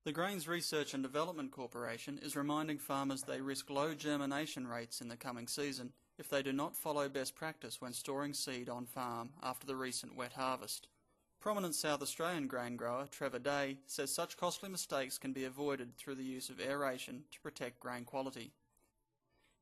The Grains Research and Development Corporation is reminding farmers they risk low germination rates in the coming season if they do not follow best practice when storing seed on farm after the recent wet harvest. Prominent South Australian grain grower Trevor Day says such costly mistakes can be avoided through the use of aeration to protect grain quality.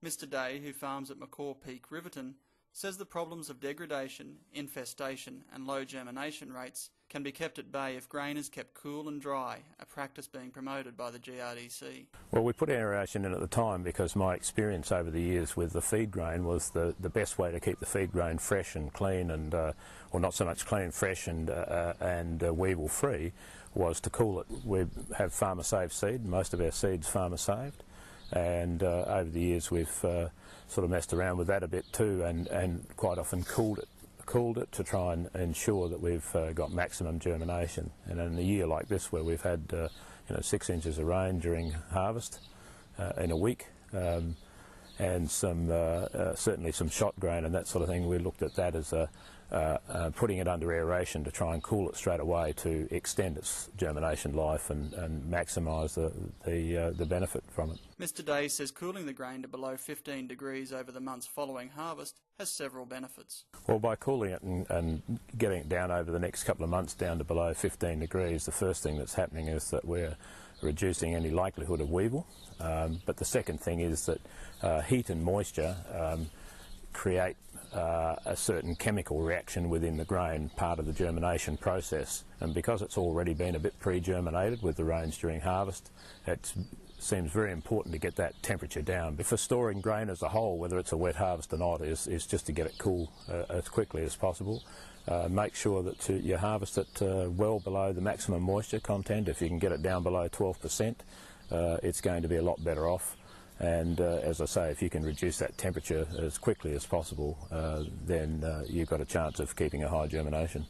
Mr Day, who farms at Macaw Peak, Riverton, says the problems of degradation, infestation and low germination rates can be kept at bay if grain is kept cool and dry, a practice being promoted by the GRDC. Well, we put aeration in at the time because my experience over the years with the feed grain was the best way to keep the feed grain fresh and clean and, or not so much clean, fresh and weevil free, was to cool it. We have farmer saved seed, most of our seed's farmer saved. And over the years we've sort of messed around with that a bit too and quite often cooled it to try and ensure that we've got maximum germination. And in a year like this where we've had 6 inches of rain during harvest in a week and some certainly some shot grain and that sort of thing, we looked at that as putting it under aeration to try and cool it straight away to extend its germination life and maximise the benefit from it. Mr Day says cooling the grain to below 15 degrees over the months following harvest has several benefits. Well, by cooling it and getting it down over the next couple of months down to below 15 degrees, the first thing that's happening is that we're reducing any likelihood of weevil. But the second thing is that heat and moisture create a certain chemical reaction within the grain, part of the germination process. And because it's already been a bit pre-germinated with the rains during harvest, it seems very important to get that temperature down. For storing grain as a whole, whether it's a wet harvest or not, is just to get it cool as quickly as possible. Make sure that you harvest it well below the maximum moisture content. If you can get it down below 12%, it's going to be a lot better off. And as I say, if you can reduce that temperature as quickly as possible, then you've got a chance of keeping a high germination.